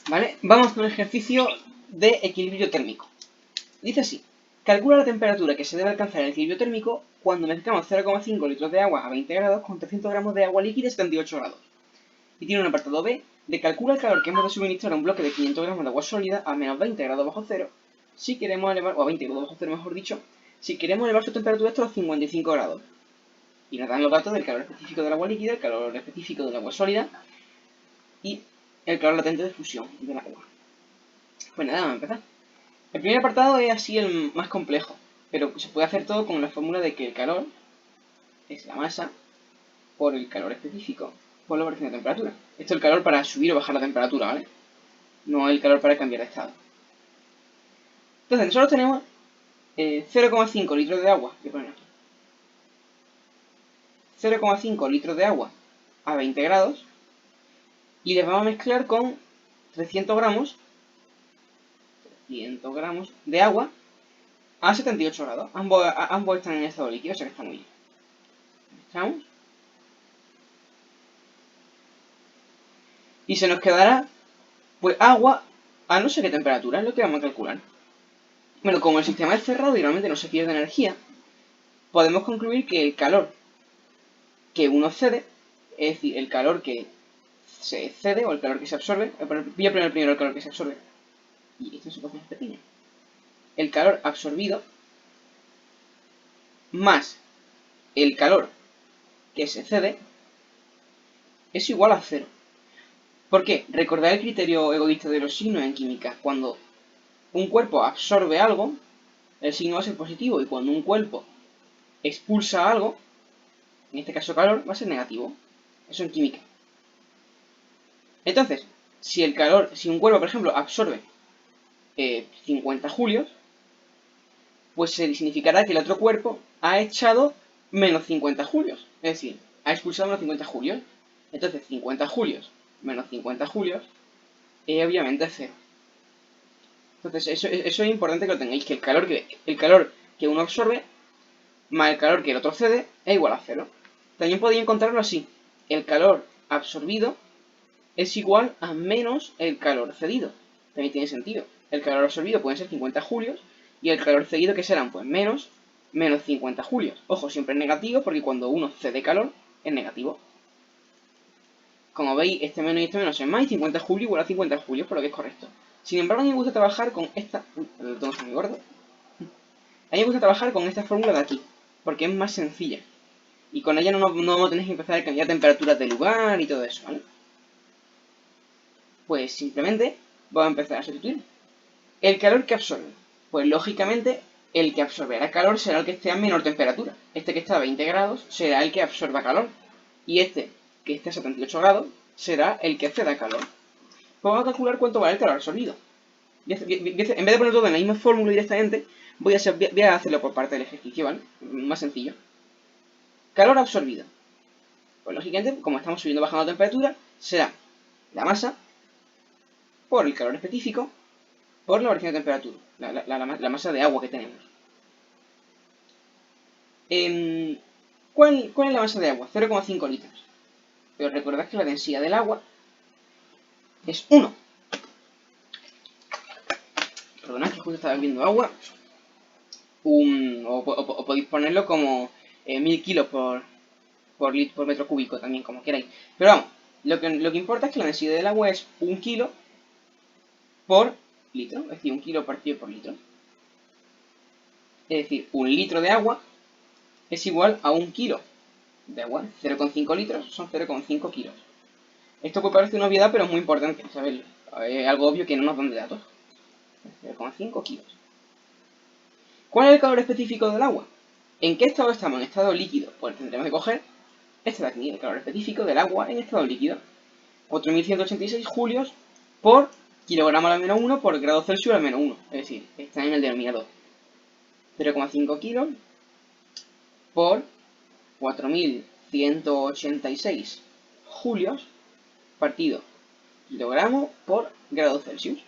¿Vale? Vamos con el ejercicio de equilibrio térmico. Dice así: calcula la temperatura que se debe alcanzar en el equilibrio térmico cuando mezclamos 0,5 litros de agua a 20 grados con 300 gramos de agua líquida a 78 grados. Y tiene un apartado B de calcula el calor que hemos de suministrar a un bloque de 500 gramos de agua sólida a menos 20 grados bajo cero si queremos elevar, o a 20 grados bajo cero mejor dicho, si queremos elevar su temperatura hasta los 55 grados. Y nos dan los datos del calor específico del agua líquida, el calor específico del agua sólida y el calor latente de fusión del agua. Pues nada, vamos a empezar. El primer apartado es así el más complejo, pero se puede hacer todo con la fórmula de que el calor es la masa por el calor específico por la variación de temperatura. Esto es el calor para subir o bajar la temperatura, ¿vale? No el calor para cambiar de estado. Entonces, nosotros tenemos 0,5 litros de agua, voy a poner aquí. 0,5 litros de agua a 20 grados y les vamos a mezclar con 300 gramos de agua a 78 grados. Ambos están en estado líquido, o sea que está muy bien. Mezclamos. Y se nos quedará, pues, agua a no sé qué temperatura, es lo que vamos a calcular. Bueno, como el sistema es cerrado y realmente no se pierde energía, podemos concluir que el calor que uno cede, es decir, el calor que se cede o el calor que se absorbe, voy a poner primero el calor que se absorbe, y esto es una cosa pequeña. El calor absorbido más el calor que se cede es igual a cero. ¿Por qué? Recordad el criterio egoísta de los signos en química. Cuando un cuerpo absorbe algo, el signo va a ser positivo, y cuando un cuerpo expulsa algo, en este caso calor, va a ser negativo. Eso en química. Entonces, si un cuerpo, por ejemplo, absorbe 50 julios, pues se significará que el otro cuerpo ha echado menos 50 julios. Es decir, ha expulsado menos 50 julios. Entonces, 50 julios menos 50 julios es obviamente cero. Entonces, eso es importante que lo tengáis, que el calor que uno absorbe más el calor que el otro cede es igual a cero. También podéis encontrarlo así. El calor absorbido es igual a menos el calor cedido. También tiene sentido. El calor absorbido pueden ser 50 julios y el calor cedido, que serán pues menos 50 julios. Ojo, siempre es negativo porque cuando uno cede calor es negativo. Como veis, este menos y este menos es más, y 50 julios igual a 50 julios, por lo que es correcto. Sin embargo, a mí me gusta trabajar con esta... el tono está muy gordo. A mí me gusta trabajar con esta fórmula de aquí, porque es más sencilla. Y con ella no tenéis que empezar a cambiar temperaturas de lugar y todo eso, ¿vale? Pues simplemente vamos a empezar a sustituir. El calor que absorbe. Pues lógicamente el que absorberá calor será el que esté a menor temperatura. Este que está a 20 grados será el que absorba calor. Y este que esté a 78 grados será el que ceda calor. Pues vamos a calcular cuánto vale el calor absorbido. En vez de poner todo en la misma fórmula directamente, voy a hacerlo por parte del ejercicio, ¿vale? Más sencillo. Calor absorbido. Pues lógicamente, como estamos subiendo o bajando la temperatura, será la masa por el calor específico por la variación de temperatura, la masa de agua que tenemos. ¿Cuál es la masa de agua? 0,5 litros. Pero recordad que la densidad del agua es 1. Perdonad que justo estaba bebiendo agua. O podéis ponerlo como 1000 kilos por metro cúbico también, como queráis. Pero vamos, lo que importa es que la densidad del agua es 1 kilo por litro, es decir, 1 kilo partido por litro. Es decir, 1 litro de agua es igual a 1 kilo de agua. 0,5 litros son 0,5 kilos. Esto puede parecer una obviedad, pero es muy importante saberlo. Es algo obvio que no nos dan de datos. 0,5 kilos. ¿Cuál es el calor específico del agua? ¿En qué estado estamos? En estado líquido. Pues tendremos que coger este de aquí, el calor específico del agua en estado líquido. 4186 julios por kilogramo al menos 1 por grado Celsius al menos 1. Es decir, está en el denominador. 0,5 kilos por 4186 julios partido kilogramo por grado Celsius.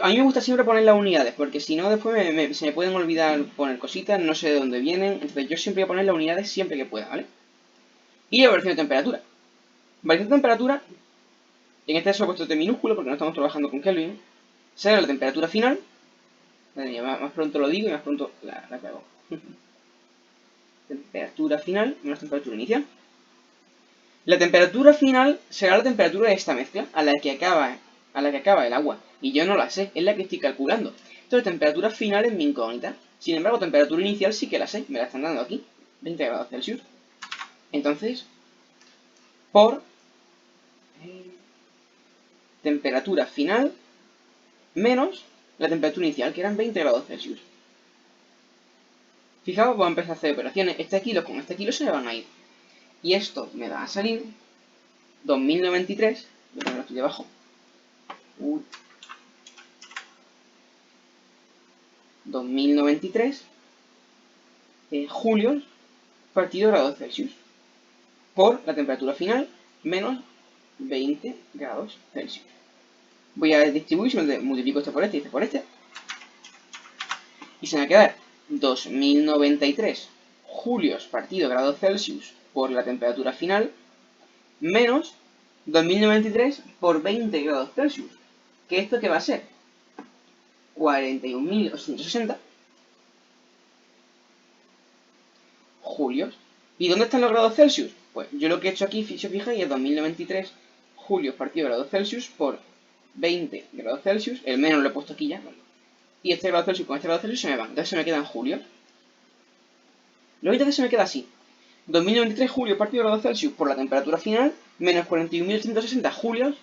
A mí me gusta siempre poner las unidades, porque si no después se me pueden olvidar poner cositas, no sé de dónde vienen. Entonces yo siempre voy a poner las unidades siempre que pueda, ¿vale? Y la variación de temperatura. Variación de temperatura En este caso he puesto T minúsculo porque no estamos trabajando con Kelvin. Será la temperatura final. Más pronto lo digo y más pronto la cago. Temperatura final menos temperatura inicial. La temperatura final será la temperatura de esta mezcla a la que acaba el agua. Y yo no la sé, es la que estoy calculando. Entonces, temperatura final es mi incógnita. Sin embargo, temperatura inicial sí que la sé, me la están dando aquí, 20 grados Celsius. Entonces, por temperatura final menos la temperatura inicial, que eran 20 grados Celsius. Fijaos, voy a empezar a hacer operaciones. Este kilo con este kilo se me van a ir. Y esto me va a salir 2093. Voy a ponerlo aquí debajo. 2093 julios partido grados Celsius por la temperatura final menos 20 grados Celsius. Voy a distribuir, multiplico este por este y este por este. Y se me va a quedar 2093 julios partido grados Celsius por la temperatura final menos 2093 por 20 grados Celsius. ¿Que esto qué va a ser? 41.860 julios. ¿Y dónde están los grados Celsius? Pues yo lo que he hecho aquí, si os fijáis, es 2093 julios partido grados Celsius por 20 grados Celsius. El menos lo he puesto aquí ya. Y este grado Celsius con este grado Celsius se me van. Entonces se me quedan julios. Luego entonces se me queda así. 2093 julios partido grados Celsius por la temperatura final menos 41.860 julios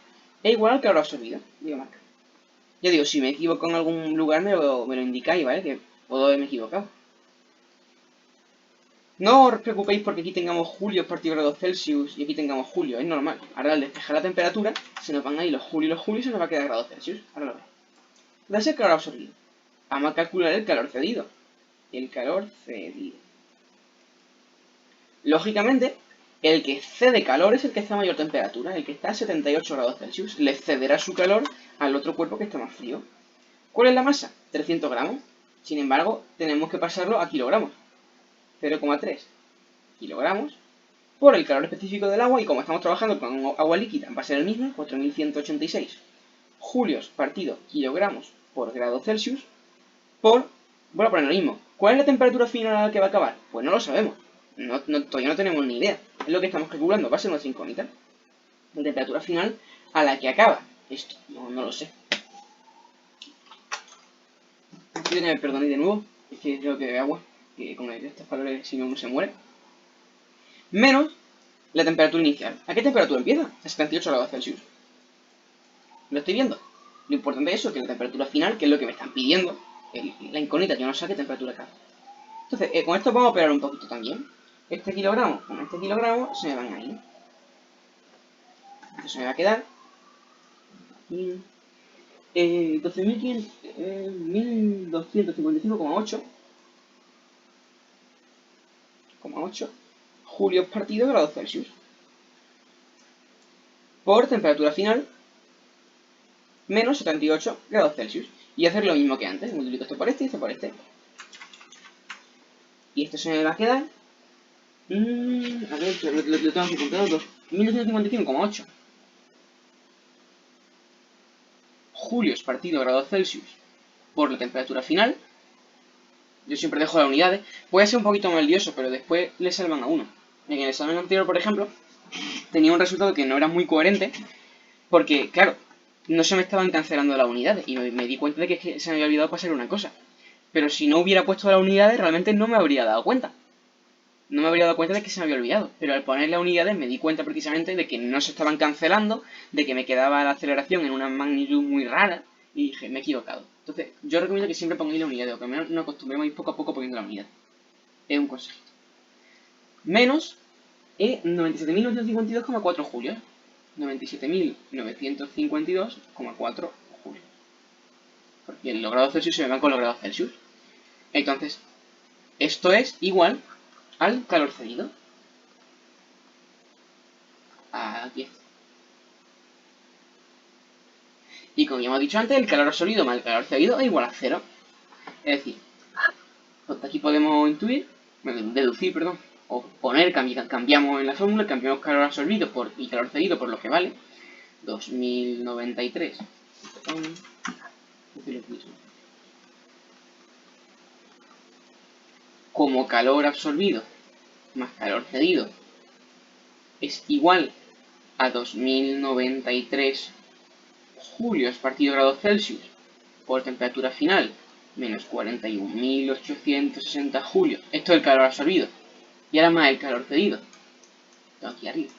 es igual al calor absorbido. Digo, marca. Ya digo, si me equivoco en algún lugar me lo indicáis, ¿vale? Que puedo haberme equivocado. No os preocupéis porque aquí tengamos julios partido grados Celsius y aquí tengamos julio, es normal. Ahora al despejar la temperatura se nos van a ir los julios y los julios y se nos va a quedar grados Celsius. Ahora lo veis. Va a ser calor absorbido. Vamos a calcular el calor cedido. El calor cedido. Lógicamente, el que cede calor es el que está a mayor temperatura. El que está a 78 grados Celsius le cederá su calor al otro cuerpo que está más frío. ¿Cuál es la masa? 300 gramos. Sin embargo, tenemos que pasarlo a kilogramos. 0,3 kilogramos por el calor específico del agua, y como estamos trabajando con agua líquida va a ser el mismo, 4186 julios partido kilogramos por grado Celsius por, voy a poner lo mismo. ¿Cuál es la temperatura final a la que va a acabar? Pues no lo sabemos, todavía no tenemos ni idea, es lo que estamos calculando, va a ser nuestra incógnita. La temperatura final a la que acaba esto, no lo sé. Pido que me perdonéis de nuevo, es que creo que agua, que con estos calores si no uno se muere. Menos la temperatura inicial. ¿A qué temperatura empieza? A 78 grados Celsius. ¿Lo estoy viendo? Lo importante es eso, que la temperatura final, que es lo que me están pidiendo, la incógnita, yo no sé a qué temperatura acaba. Entonces, con esto vamos a operar un poquito también. Este kilogramo con este kilogramo se me van a ir. Entonces me va a quedar 12.255,8 julios partido grados Celsius por temperatura final menos 78 grados Celsius. Y hacer lo mismo que antes. Multiplico esto por este y esto por este. Y esto se me va a quedar... a ver, lo tengo que contar. 1255,8 julios partido grados Celsius por la temperatura final. Yo siempre dejo las unidades. Puede ser un poquito más lioso, pero después le salvan a uno. En el examen anterior, por ejemplo, tenía un resultado que no era muy coherente, porque, claro, no se me estaban cancelando las unidades, y me di cuenta de que se me había olvidado pasar una cosa. Pero si no hubiera puesto las unidades, realmente no me habría dado cuenta. No me habría dado cuenta de que se me había olvidado. Pero al poner las unidades me di cuenta precisamente de que no se estaban cancelando, de que me quedaba la aceleración en una magnitud muy rara, y dije, me he equivocado. Entonces, yo recomiendo que siempre pongáis la unidad, o que al menos nos acostumbremos a ir poco a poco poniendo la unidad. Es un consejo. Menos 97.952,4 julios. 97.952,4 julios. Porque los grados Celsius se me van con los grados Celsius. Entonces, esto es igual al calor cedido. Aquí está. Y como ya hemos dicho antes, el calor absoluto más el calor cedido es igual a 0. Es decir, aquí podemos deducir, o poner, cambiamos en la fórmula, cambiamos calor absorbido y calor cedido por lo que vale. 2093. Como calor absorbido más calor cedido es igual a 2093 julios partido grados Celsius por temperatura final menos 41.860 julios. Esto es el calor absorbido. Y ahora más el calor cedido. Aquí arriba.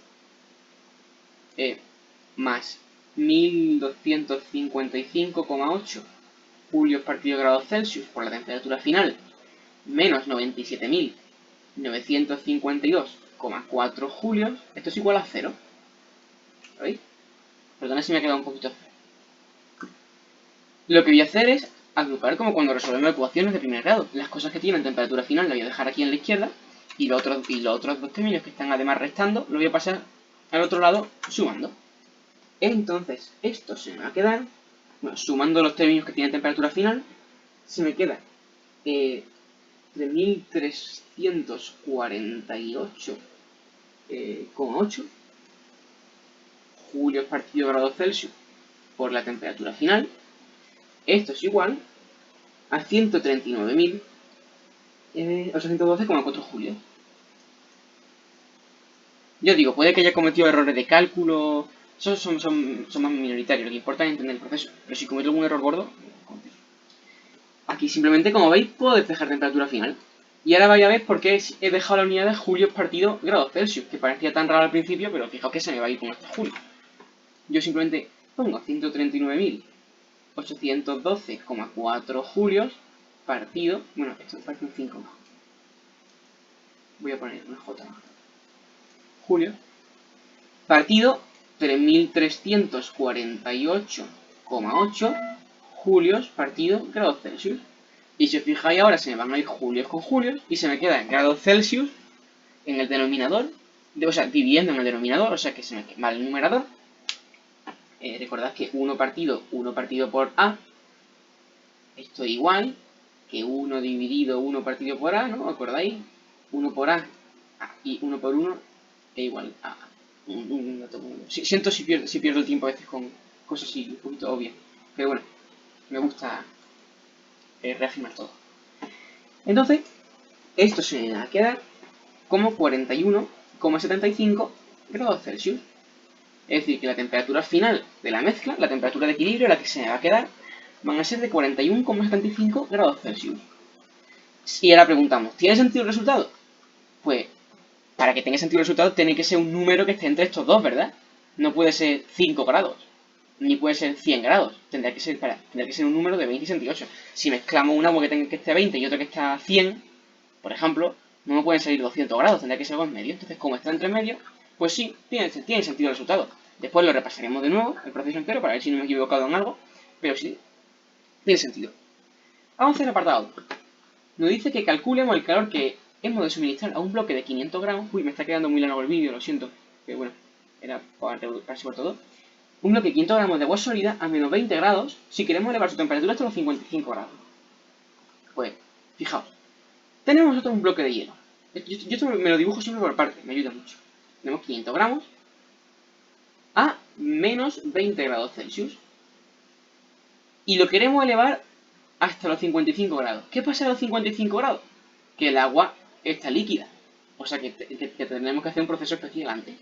Más 1255,8 julios partido grados Celsius por la temperatura final menos 97.952,4 julios. Esto es igual a 0. ¿Veis? Perdona si me ha quedado un poquito feo. Lo que voy a hacer es agrupar como cuando resolvemos ecuaciones de primer grado. Las cosas que tienen temperatura final las voy a dejar aquí en la izquierda y los otros dos términos que están además restando los voy a pasar al otro lado sumando. Entonces, esto se me va a quedar, bueno, sumando los términos que tienen temperatura final, se me queda 3.348,8 julios partido grados Celsius por la temperatura final. Esto es igual a 139.812,4 julios. Yo digo, puede que haya cometido errores de cálculo, son más minoritarios, lo que importa es entender el proceso. Pero si cometo algún error gordo, aquí simplemente, como veis, puedo despejar temperatura final. Y ahora vais a ver por qué he dejado la unidad de julios partido grados Celsius, que parecía tan raro al principio, pero fijaos que se me va a ir con estos julios. Yo simplemente pongo 139.812,4 julios partido, bueno, esto me parece un 5 más. Voy a poner una J más. Julio partido 3.348,8 julios partido grados Celsius. Y si os fijáis ahora se me van a ir julios con julios y se me queda grados Celsius en el denominador, o sea, dividiendo en el denominador, o sea que se me va el numerador. Recordad que 1 partido por A, esto es igual que 1 dividido 1 partido por A, ¿no? ¿Acordáis? 1 por A y 1 por 1 es igual a siento si pierdo el tiempo a veces con cosas así un poquito obvias, pero bueno, me gusta reafirmar todo. Entonces, esto se me va a quedar como 41,75 grados Celsius. Es decir, que la temperatura final de la mezcla, la temperatura de equilibrio, la que se me va a quedar, van a ser de 41,75 grados Celsius. Y ahora preguntamos, ¿tiene sentido el resultado? Pues, para que tenga sentido el resultado, tiene que ser un número que esté entre estos dos, ¿verdad? No puede ser 5 grados, ni puede ser 100 grados. Tendrá que ser un número de 20 y 68. Si mezclamos un agua que esté a 20 y otro que está a 100, por ejemplo, no me pueden salir 200 grados, tendrá que ser algo en medio. Entonces, como está entre medio, pues sí, tiene sentido el resultado. Después lo repasaremos de nuevo, el proceso entero, para ver si no me he equivocado en algo, pero sí, tiene sentido. Vamos a hacer el apartado. Nos dice que calculemos el calor que hemos de suministrar a un bloque de 500 gramos. Uy, me está quedando muy largo el vídeo, lo siento. Pero bueno, era para resolver todo. Un bloque de 500 gramos de agua sólida a menos 20 grados si queremos elevar su temperatura hasta los 55 grados. Pues, fijaos. Tenemos nosotros un bloque de hielo. Yo esto me lo dibujo siempre por partes, me ayuda mucho. Tenemos 500 gramos a menos 20 grados Celsius. Y lo queremos elevar hasta los 55 grados. ¿Qué pasa a los 55 grados? Que el agua está líquida. O sea que tendremos que hacer un proceso especial antes.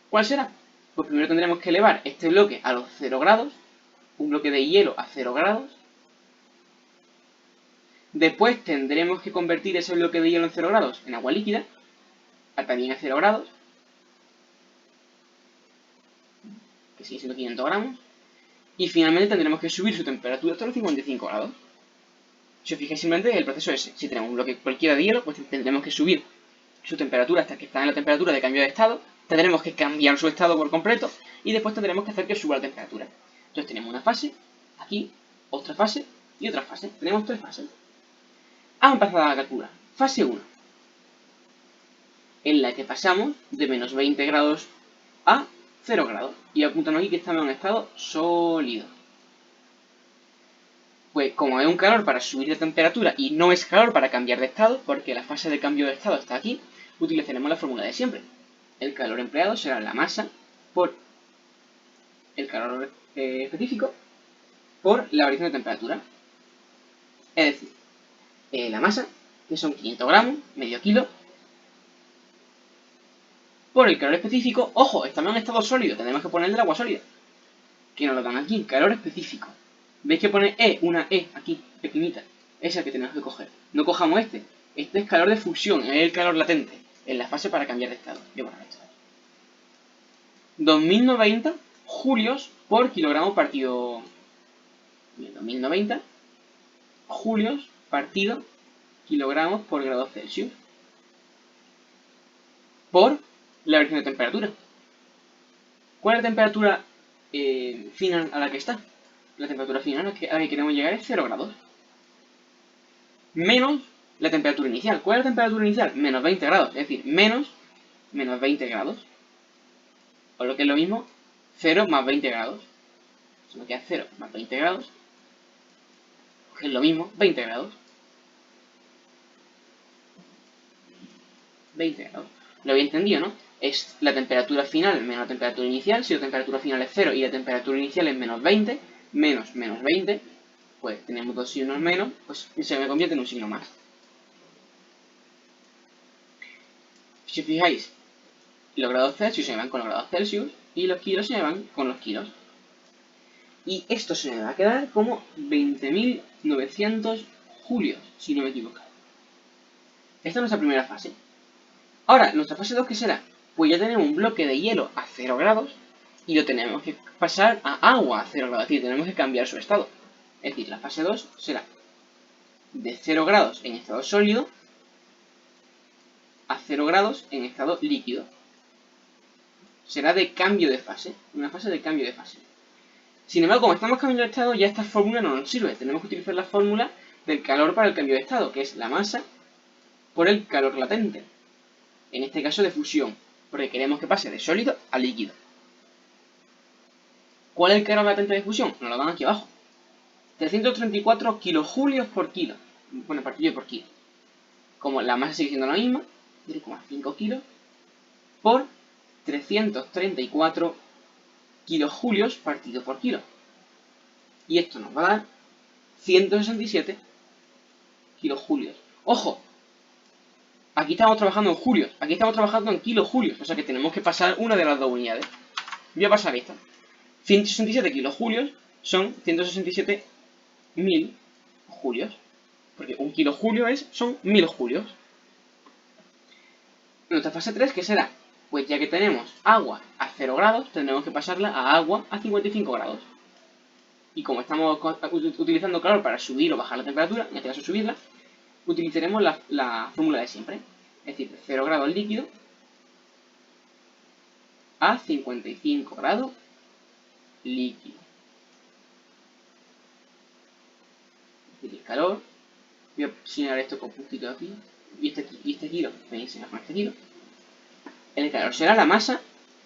¿Cuál será? Pues primero tendremos que elevar este bloque a los 0 grados. Un bloque de hielo a 0 grados. Después tendremos que convertir ese bloque de hielo en 0 grados en agua líquida. También a 0 grados. Que sigue siendo 500 gramos. Y finalmente tendremos que subir su temperatura hasta los 55 grados. Si os fijáis simplemente el proceso ese. Si tenemos un bloque cualquiera de hielo, pues tendremos que subir su temperatura hasta que está en la temperatura de cambio de estado. Tendremos que cambiar su estado por completo. Y después tendremos que hacer que suba la temperatura. Entonces tenemos una fase, aquí, otra fase y otra fase. Tenemos 3 fases. Vamos a empezar a calcular. Fase 1. En la que pasamos de menos 20 grados a 0 grados. Y apuntamos aquí que estamos en estado sólido. Pues como es un calor para subir de temperatura y no es calor para cambiar de estado, porque la fase de cambio de estado está aquí, utilizaremos la fórmula de siempre. El calor empleado será la masa por el calor específico por la variación de temperatura. Es decir, la masa, que son 500 gramos, medio kilo, por el calor específico. Ojo, estamos en estado sólido, tenemos que poner el agua sólida, que nos lo dan aquí, calor específico. ¿Veis que pone una E aquí, pequeñita? Esa es el que tenemos que coger. No cojamos este. Este es calor de fusión, es el calor latente, en la fase para cambiar de estado. 2090 julios por kilogramo partido. 2090 julios partido kilogramos por grado Celsius por la variación de temperatura. ¿Cuál es la temperatura final a la que está? La temperatura final a la que queremos llegar es 0 grados. Menos la temperatura inicial. ¿Cuál es la temperatura inicial? Menos 20 grados. Es decir, menos 20 grados. O lo que es lo mismo, 0 más 20 grados. Se me queda 0 más 20 grados. Que es lo mismo, 20 grados. 20 grados. Lo había entendido, ¿no? Es la temperatura final menos la temperatura inicial. Si la temperatura final es 0 y la temperatura inicial es menos 20, menos 20, pues tenemos dos signos menos, pues se me convierte en un signo más. Si os fijáis, los grados Celsius se me van con los grados Celsius y los kilos se me van con los kilos. Y esto se me va a quedar como 20.900 julios, si no me equivoco. Esta es nuestra primera fase. Ahora, nuestra fase 2, ¿qué será? Pues ya tenemos un bloque de hielo a 0 grados y lo tenemos que pasar a agua a 0 grados, es decir, tenemos que cambiar su estado. Es decir, la fase 2 será de 0 grados en estado sólido a 0 grados en estado líquido. Será de cambio de fase, una fase de cambio de fase. Sin embargo, como estamos cambiando de estado, ya esta fórmula no nos sirve. Tenemos que utilizar la fórmula del calor para el cambio de estado, que es la masa por el calor latente. En este caso de fusión, porque queremos que pase de sólido a líquido. ¿Cuál es el calor latente de fusión? Nos lo dan aquí abajo. 334 kilojulios por kilo. Bueno, partido por kilo. Como la masa sigue siendo la misma, 0,5 kilos por 334 kilojulios partido por kilo. Y esto nos va a dar 167 kilojulios. ¡Ojo! Aquí estamos trabajando en julios, aquí estamos trabajando en kilojulios, o sea que tenemos que pasar una de las dos unidades. Voy a pasar esta. 167 kilojulios son 167.000 julios, porque un kilojulio son 1000 julios. Nuestra fase 3, ¿qué será? Pues ya que tenemos agua a 0 grados, tendremos que pasarla a agua a 55 grados. Y como estamos utilizando calor para subir o bajar la temperatura, en este caso subirla, utilizaremos la fórmula de siempre. Es decir, 0 grados líquido a 55 grados líquido. Es decir, el calor. Voy a señalar esto con puntito aquí. Y este kilo, voy a enseñar con este kilo. El calor será la masa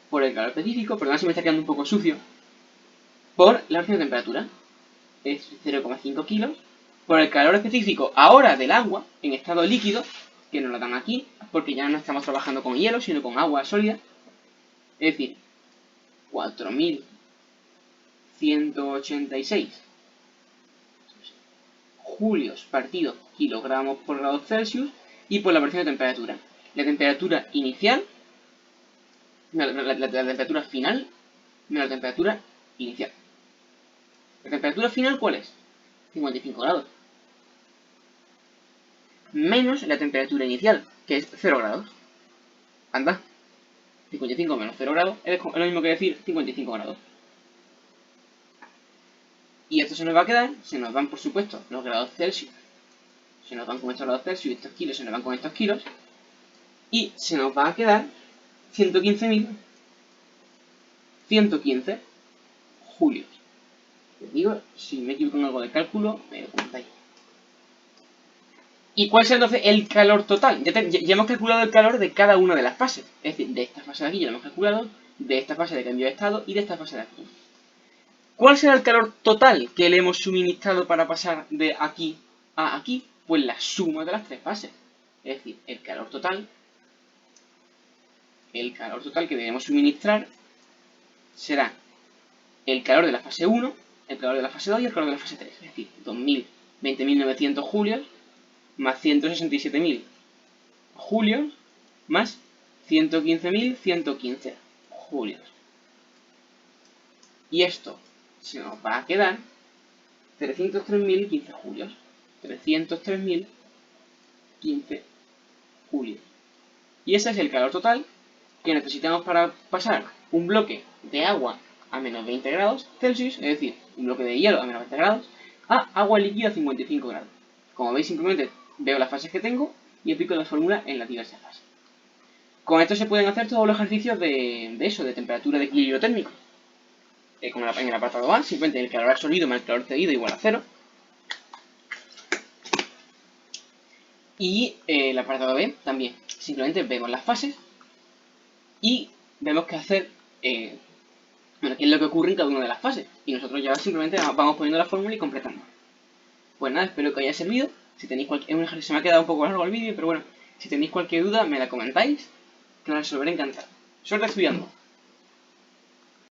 por el calor específico, perdón si me está quedando un poco sucio, por la variación de temperatura. Es 0,5 kilos por el calor específico ahora del agua en estado líquido, que nos lo dan aquí, porque ya no estamos trabajando con hielo, sino con agua sólida. Es decir, 4.186 julios partido kilogramos por grado Celsius y por la variación de temperatura. La temperatura inicial, la temperatura final, menos la temperatura inicial. ¿La temperatura final cuál es? 55 grados. Menos la temperatura inicial, que es 0 grados. Anda. 55 menos 0 grados es lo mismo que decir 55 grados. Y esto se nos va a quedar, se nos van por supuesto los grados Celsius. Se nos van con estos grados Celsius y estos kilos se nos van con estos kilos. Y se nos va a quedar 115 julios. Les digo, si me equivoco en algo de cálculo, me lo comentáis. ¿Y cuál será entonces el calor total? Ya hemos calculado el calor de cada una de las fases. Es decir, de esta fase de aquí ya lo hemos calculado, de esta fase de cambio de estado y de esta fase de aquí. ¿Cuál será el calor total que le hemos suministrado para pasar de aquí a aquí? Pues la suma de las tres fases. Es decir, el calor total que debemos suministrar será el calor de la fase 1, el calor de la fase 2 y el calor de la fase 3. Es decir, 2000, 20.900 julios más 167.000 julios más 115.115 julios. Y esto se nos va a quedar 303.015 julios. 303.015 julios. Y ese es el calor total que necesitamos para pasar un bloque de agua a menos 20 grados Celsius, es decir, un bloque de hielo a menos 20 grados, a agua líquida a 55 grados. Como veis, simplemente veo las fases que tengo y aplico la fórmula en las diversas fases. Con esto se pueden hacer todos los ejercicios de temperatura de equilibrio térmico. Como en el apartado A, simplemente el calor absorbido más el calor cedido igual a 0. Y el apartado B también. Simplemente vemos las fases y vemos qué hacer, qué es lo que ocurre en cada una de las fases. Y nosotros ya simplemente vamos poniendo la fórmula y completando. Pues nada, espero que os haya servido. Si tenéis se me ha quedado un poco largo el vídeo, pero bueno, si tenéis cualquier duda me la comentáis, que os resolveré encantado. Suerte estudiando.